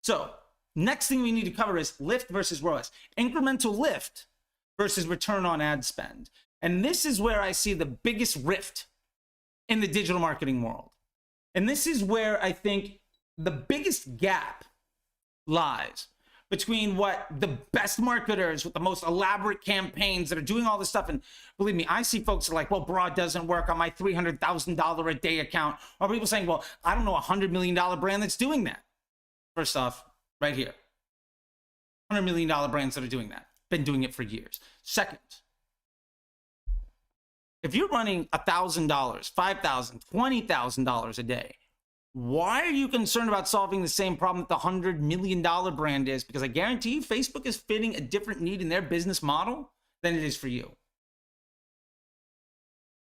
So next thing we need to cover is lift versus ROAS. Incremental lift versus return on ad spend. And this is where I see the biggest rift in the digital marketing world. And this is where I think the biggest gap lies between what the best marketers with the most elaborate campaigns that are doing all this stuff. And believe me, I see folks are like, well, broad doesn't work on my $300,000 a day account. Or people saying, well, I don't know a $100 million brand that's doing that. First off, right here, $100 million brands that are doing that, been doing it for years. Second, if you're running $1,000, $5,000, $20,000 a day, why are you concerned about solving the same problem that the $100 million brand is? Because I guarantee you, Facebook is fitting a different need in their business model than it is for you.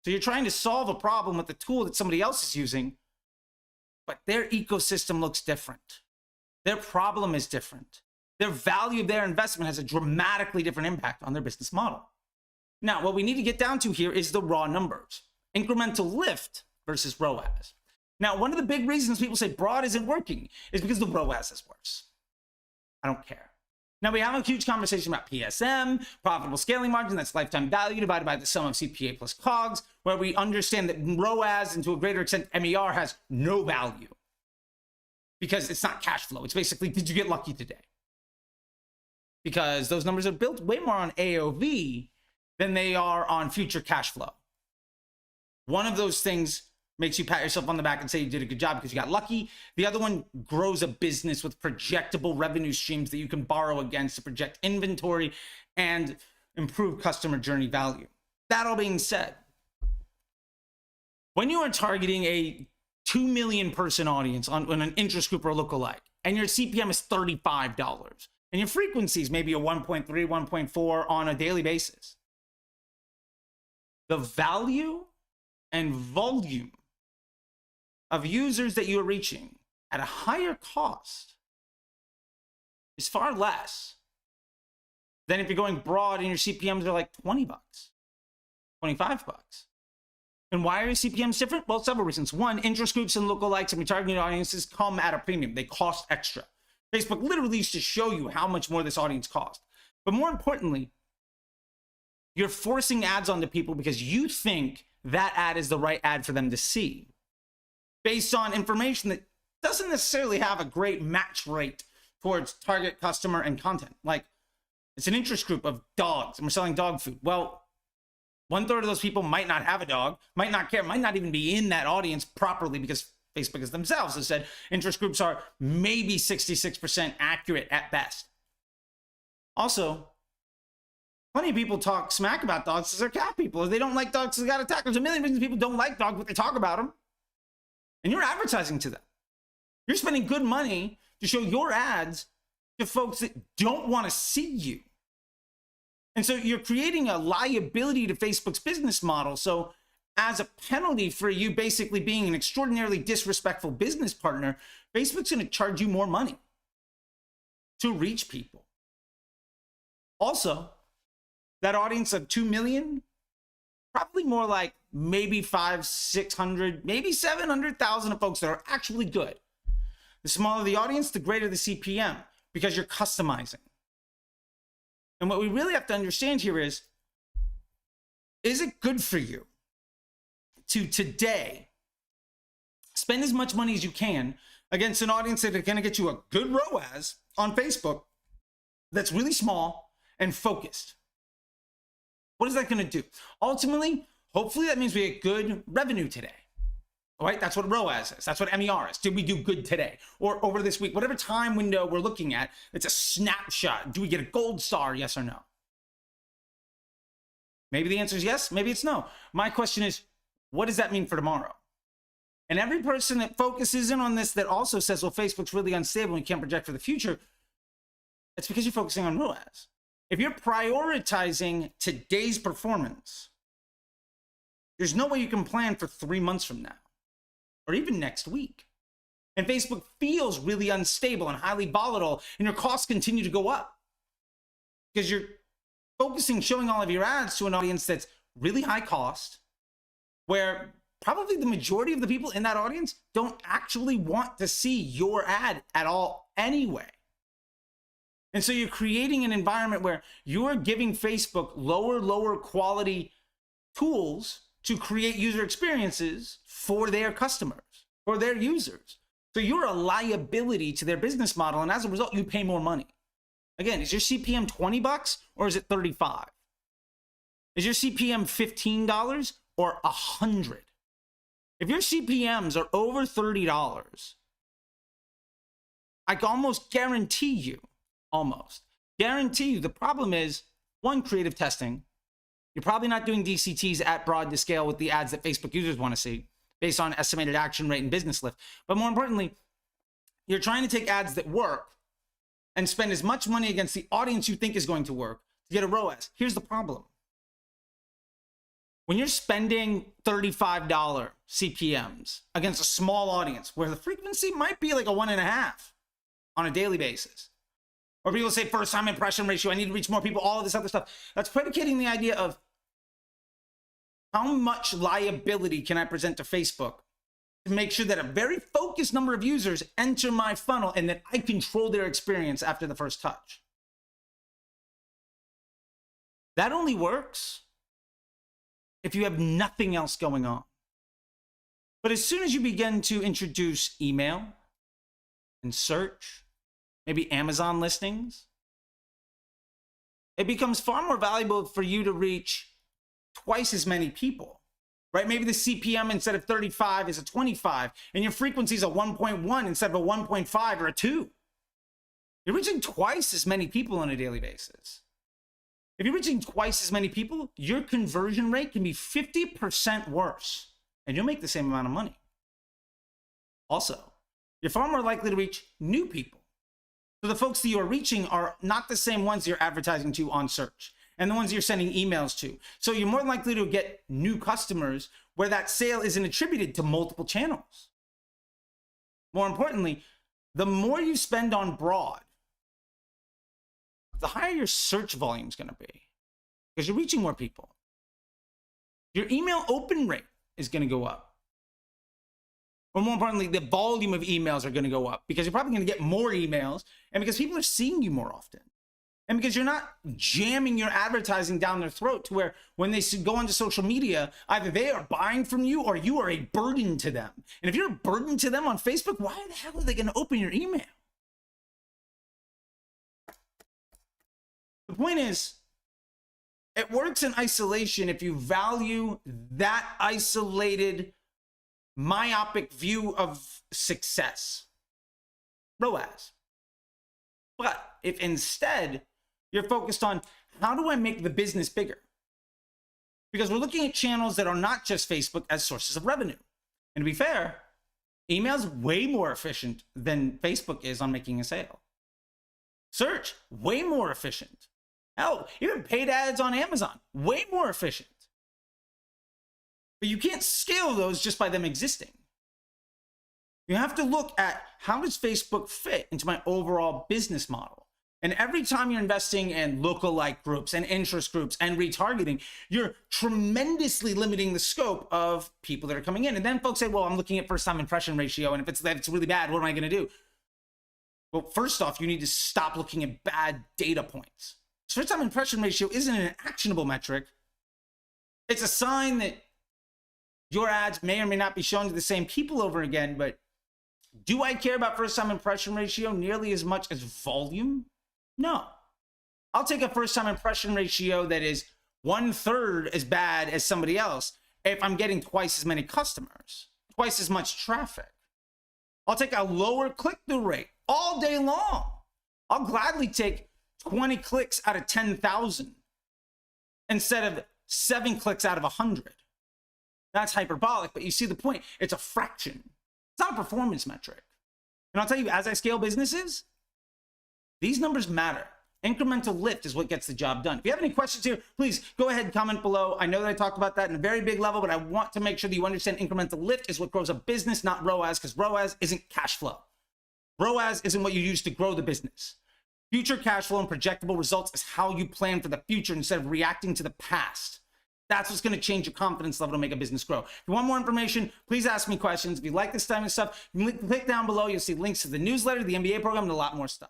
So you're trying to solve a problem with the tool that somebody else is using, but their ecosystem looks different. Their problem is different. Their value of their investment has a dramatically different impact on their business model. Now, what we need to get down to here is the raw numbers. Incremental lift versus ROAS. Now, one of the big reasons people say broad isn't working is because the ROAS is worse. I don't care. Now, we have a huge conversation about PSM, profitable scaling margin, that's lifetime value divided by the sum of CPA plus COGS, where we understand that ROAS, and to a greater extent, MER, has no value because it's not cash flow. It's basically, did you get lucky today? Because those numbers are built way more on AOV than they are on future cash flow. One of those things makes you pat yourself on the back and say you did a good job because you got lucky. The other one grows a business with projectable revenue streams that you can borrow against to project inventory and improve customer journey value. That all being said, when you are targeting a 2 million person audience on an interest group or a lookalike, and your CPM is $35, and your frequency is maybe a 1.3, 1.4 on a daily basis, the value and volume of users that you are reaching at a higher cost is far less than if you're going broad and your CPMs are like 20 bucks, 25 bucks. And why are your CPMs different? Well, several reasons. One, interest groups and lookalikes and retargeting audiences come at a premium. They cost extra. Facebook literally used to show you how much more this audience cost. But more importantly, you're forcing ads onto people because you think that ad is the right ad for them to see, based on information that doesn't necessarily have a great match rate towards target customer and content. Like, it's an interest group of dogs and we're selling dog food. Well, 1/3 of those people might not have a dog, might not care, might not even be in that audience properly because Facebook is themselves has said interest groups are maybe 66% accurate at best. Also, plenty of people talk smack about dogs because they're cat people. If they don't like dogs, they got attacked. There's a million reasons people don't like dogs, but they talk about them. And you're advertising to them. You're spending good money to show your ads to folks that don't want to see you. And so you're creating a liability to Facebook's business model. So as a penalty for you basically being an extraordinarily disrespectful business partner, Facebook's going to charge you more money to reach people. Also, that audience of 2 million, probably more like maybe 500, 600, maybe 700,000 of folks that are actually good. The smaller the audience, the greater the CPM because you're customizing. And what we really have to understand here is it good for you to today spend as much money as you can against an audience that are going to get you a good ROAS on Facebook that's really small and focused? What is that going to do? Ultimately, hopefully that means we get good revenue today. All right, that's what ROAS is. That's what MER is. Did we do good today? Or over this week, whatever time window we're looking at, it's a snapshot. Do we get a gold star, yes or no? Maybe the answer is yes, maybe it's no. My question is, what does that mean for tomorrow? And every person that focuses in on this that also says, well, Facebook's really unstable and you can't project for the future, it's because you're focusing on ROAS. If you're prioritizing today's performance, there's no way you can plan for 3 months from now or even next week. And Facebook feels really unstable and highly volatile, and your costs continue to go up because you're focusing, showing all of your ads to an audience that's really high cost, where probably the majority of the people in that audience don't actually want to see your ad at all anyway. And so you're creating an environment where you're giving Facebook lower quality tools to create user experiences for their customers, for their users. So you're a liability to their business model. And as a result, you pay more money. Again, is your CPM $20 or is it $35? Is your CPM $15 or $100? If your CPMs are over $30, I can almost guarantee you, the problem is, one, creative testing. You're probably not doing DCTs at broad to scale with the ads that Facebook users want to see based on estimated action rate and business lift. But more importantly, you're trying to take ads that work and spend as much money against the audience you think is going to work to get a ROAS. Here's the problem. When you're spending $35 CPMs against a small audience where the frequency might be like a 1.5 on a daily basis, or people say first time impression ratio, I need to reach more people, all of this other stuff, that's predicating the idea of how much liability can I present to Facebook to make sure that a very focused number of users enter my funnel and that I control their experience after the first touch. That only works if you have nothing else going on. But as soon as you begin to introduce email and search, maybe Amazon listings, it becomes far more valuable for you to reach twice as many people, right? Maybe the CPM instead of 35 is a 25 and your frequency is a 1.1 instead of a 1.5 or a 2. You're reaching twice as many people on a daily basis. If you're reaching twice as many people, your conversion rate can be 50% worse and you'll make the same amount of money. Also, you're far more likely to reach new people. So the folks that you are reaching are not the same ones you're advertising to on search and the ones you're sending emails to. So you're more likely to get new customers where that sale isn't attributed to multiple channels. More importantly, the more you spend on broad, the higher your search volume is going to be because you're reaching more people. Your email open rate is going to go up. Or more importantly, the volume of emails are going to go up because you're probably going to get more emails and because people are seeing you more often. And because you're not jamming your advertising down their throat to where when they go onto social media, either they are buying from you or you are a burden to them. And if you're a burden to them on Facebook, why the hell are they going to open your email? The point is, it works in isolation if you value that isolated, myopic view of success, ROAS. But if instead you're focused on how do I make the business bigger? Because we're looking at channels that are not just Facebook as sources of revenue. And to be fair, email is way more efficient than Facebook is on making a sale. Search, way more efficient. Hell, even paid ads on Amazon, way more efficient. But you can't scale those just by them existing. You have to look at how does Facebook fit into my overall business model? And every time you're investing in lookalike groups and interest groups and retargeting, you're tremendously limiting the scope of people that are coming in. And then folks say, well, I'm looking at first time impression ratio. And if it's really bad, what am I going to do? Well, first off, you need to stop looking at bad data points. First time impression ratio isn't an actionable metric. It's a sign that your ads may or may not be shown to the same people over again, but do I care about first time impression ratio nearly as much as volume? No. I'll take a first time impression ratio that is 1/3 as bad as somebody else if I'm getting twice as many customers, twice as much traffic. I'll take a lower click-through rate all day long. I'll gladly take 20 clicks out of 10,000 instead of 7 clicks out of 100. That's hyperbolic, but you see the point. It's a fraction. It's not a performance metric. And I'll tell you, as I scale businesses, these numbers matter. Incremental lift is what gets the job done. If you have any questions here, please go ahead and comment below. I know that I talked about that in a very big level, but I want to make sure that you understand incremental lift is what grows a business, not ROAS, because ROAS isn't cash flow. ROAS isn't what you use to grow the business. Future cash flow and projectable results is how you plan for the future instead of reacting to the past. That's what's going to change your confidence level to make a business grow. If you want more information, please ask me questions. If you like this type of stuff, click down below. You'll see links to the newsletter, the MBA program, and a lot more stuff.